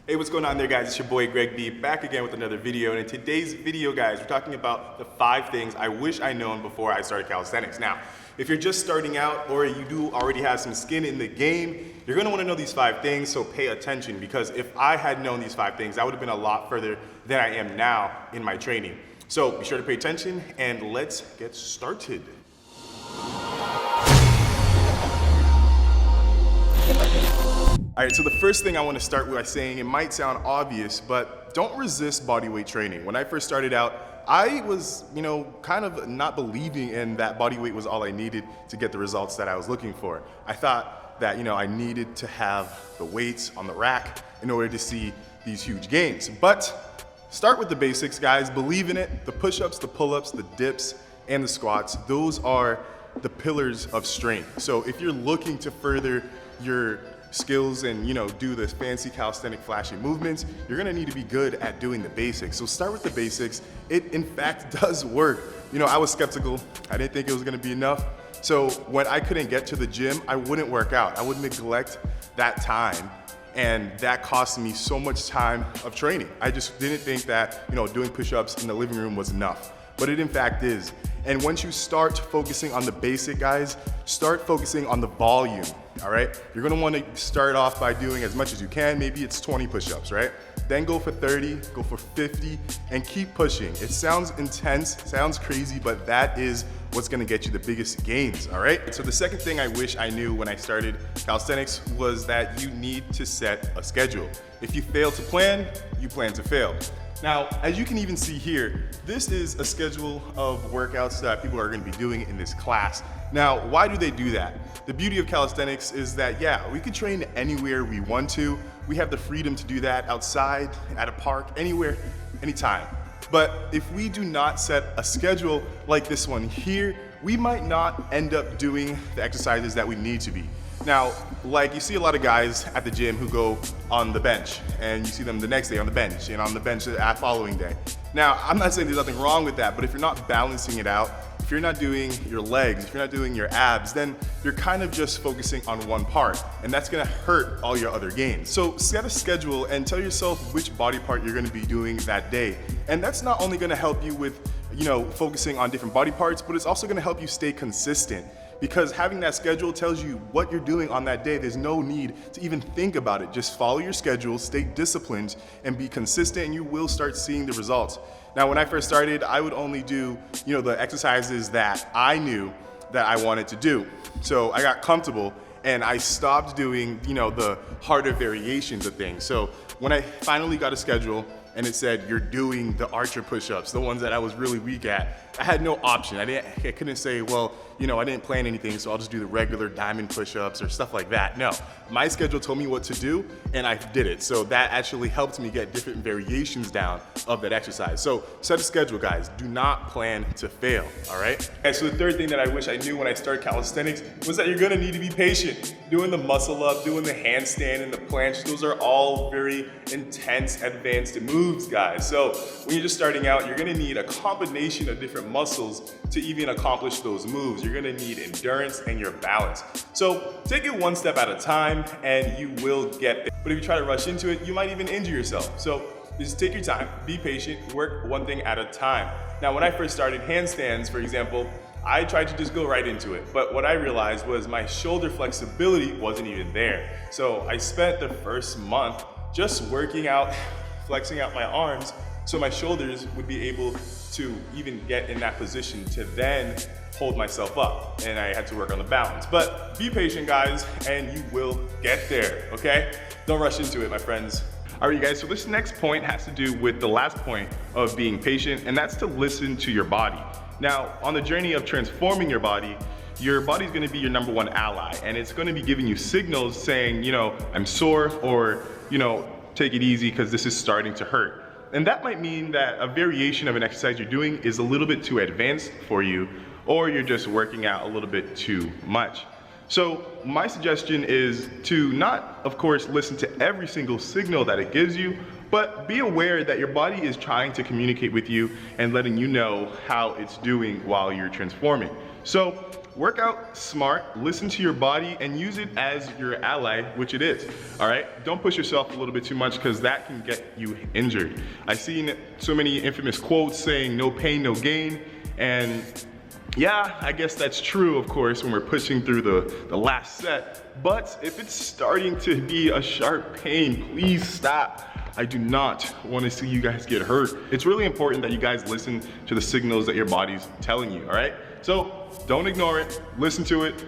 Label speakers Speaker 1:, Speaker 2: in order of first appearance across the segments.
Speaker 1: Hey, what's going on there, guys? It's your boy Greg B, back again with another video. And in today's video, guys, we're talking about the 5 things I wish I known before I started calisthenics. Now, if you're just starting out or you do already have some skin in the game, you're gonna wanna know these 5 things, so pay attention, because if I had known these 5 things, I would have been a lot further than I am now in my training. So be sure to pay attention and let's get started. All right, so the first thing I want to start with by saying, it might sound obvious, but don't resist bodyweight training. When I first started out, I was, kind of not believing in that bodyweight was all I needed to get the results that I was looking for. I thought that, I needed to have the weights on the rack in order to see these huge gains. But start with the basics, guys. Believe in it. The push-ups, the pull-ups, the dips, and the squats, those are the pillars of strength. So if you're looking to further your skills and do the fancy calisthenic flashy movements, you're gonna need to be good at doing the basics. So start with the basics. It in fact does work. I was skeptical. I didn't think it was gonna be enough. So when I couldn't get to the gym, I wouldn't work out. I would neglect that time, and that cost me so much time of training. I just didn't think that doing push-ups in the living room was enough, but it in fact is. And once you start focusing on the basic, guys, start focusing on the volume, all right? You're gonna wanna start off by doing as much as you can. Maybe it's 20 push-ups, right? Then go for 30, go for 50, and keep pushing. It sounds intense, sounds crazy, but that is what's gonna get you the biggest gains, all right? So the second thing I wish I knew when I started calisthenics was that you need to set a schedule. If you fail to plan, you plan to fail. Now, as you can even see here, this is a schedule of workouts that people are gonna be doing in this class. Now, why do they do that? The beauty of calisthenics is that, yeah, we can train anywhere we want to. We have the freedom to do that outside, at a park, anywhere, anytime. But if we do not set a schedule like this one here, we might not end up doing the exercises that we need to be. Now, like you see a lot of guys at the gym who go on the bench, and you see them the next day on the bench, and on the bench the following day. Now, I'm not saying there's nothing wrong with that, but if you're not balancing it out, if you're not doing your legs, if you're not doing your abs, then you're kind of just focusing on one part, and that's gonna hurt all your other gains. So set a schedule and tell yourself which body part you're gonna be doing that day. And that's not only gonna help you with, focusing on different body parts, but it's also gonna help you stay consistent. Because having that schedule tells you what you're doing on that day. There's no need to even think about it. Just follow your schedule, stay disciplined, and be consistent, and you will start seeing the results. Now, when I first started, I would only do, the exercises that I knew that I wanted to do. So I got comfortable, and I stopped doing, the harder variations of things. So when I finally got a schedule, and it said you're doing the archer push-ups, the ones that I was really weak at, I had no option. I couldn't say, well, I didn't plan anything, so I'll just do the regular diamond push-ups or stuff like that. No, my schedule told me what to do, and I did it. So that actually helped me get different variations down of that exercise. So set a schedule, guys. Do not plan to fail, all right? Okay, so the third thing that I wish I knew when I started calisthenics was that you're gonna need to be patient. Doing the muscle up, doing the handstand and the planche, those are all very intense, advanced moves, guys. So when you're just starting out, you're gonna need a combination of different muscles to even accomplish those moves. You're gonna need endurance and your balance. So take it one step at a time and you will get there. But if you try to rush into it, you might even injure yourself. So just take your time, be patient, work one thing at a time. Now, when I first started handstands, for example, I tried to just go right into it. But what I realized was my shoulder flexibility wasn't even there. So I spent the first month just working out, flexing out my arms, so my shoulders would be able to even get in that position to then hold myself up, and I had to work on the balance. But be patient, guys, and you will get there, okay? Don't rush into it, my friends. All right, you guys, so this next point has to do with the last point of being patient, and that's to listen to your body. Now, on the journey of transforming your body's gonna be your #1 ally, and it's gonna be giving you signals saying, I'm sore, or, take it easy because this is starting to hurt. And that might mean that a variation of an exercise you're doing is a little bit too advanced for you, or you're just working out a little bit too much. So my suggestion is to not, of course, listen to every single signal that it gives you, but be aware that your body is trying to communicate with you and letting you know how it's doing while you're transforming. So work out smart, listen to your body, and use it as your ally, which it is, all right? Don't push yourself a little bit too much because that can get you injured. I've seen so many infamous quotes saying no pain, no gain, and yeah, I guess that's true, of course, when we're pushing through the last set, but if it's starting to be a sharp pain, please stop. I do not want to see you guys get hurt. It's really important that you guys listen to the signals that your body's telling you, all right? So don't ignore it, listen to it,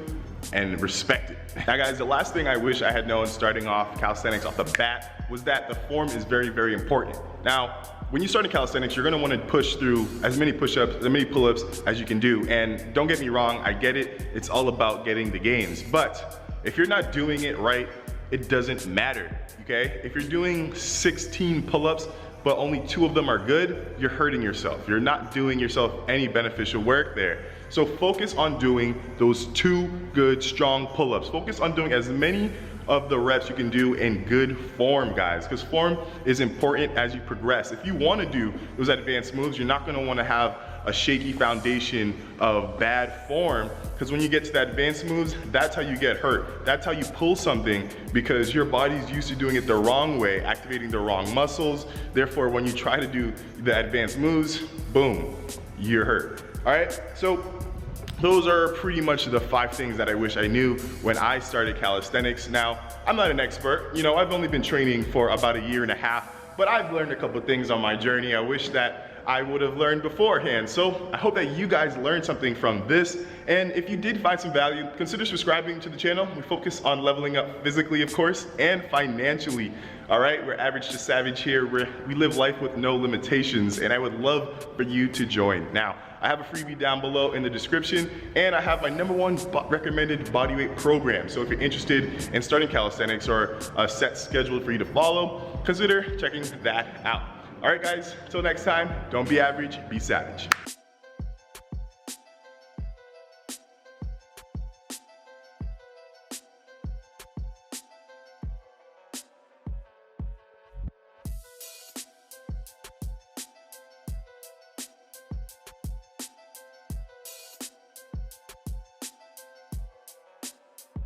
Speaker 1: and respect it. Now guys, the last thing I wish I had known starting off calisthenics off the bat was that the form is very, very important. Now, when you start in calisthenics, you're gonna wanna push through as many push-ups, as many pull-ups as you can do. And don't get me wrong, I get it. It's all about getting the gains. But if you're not doing it right, it doesn't matter, okay? If you're doing 16 pull-ups, but only 2 of them are good, you're hurting yourself. You're not doing yourself any beneficial work there. So focus on doing those 2 good, strong pull-ups. Focus on doing as many of the reps you can do in good form, guys, because form is important as you progress. If you want to do those advanced moves, you're not going to want to have a shaky foundation of bad form, because when you get to the advanced moves, that's how you get hurt. That's how you pull something, because your body's used to doing it the wrong way, activating the wrong muscles. Therefore, when you try to do the advanced moves, boom, you're hurt. All right, so those are pretty much the 5 things that I wish I knew when I started calisthenics. Now, I'm not an expert. You know, I've only been training for about 1.5 years, but I've learned a couple things on my journey I wish that I would have learned beforehand. So I hope that you guys learned something from this. And if you did find some value, consider subscribing to the channel. We focus on leveling up physically, of course, and financially. All right, we're average to savage here. We live life with no limitations, and I would love for you to join. Now, I have a freebie down below in the description, and I have my #1 recommended bodyweight program. So if you're interested in starting calisthenics or a set scheduled for you to follow, consider checking that out. All right, guys, until next time, don't be average, be savage.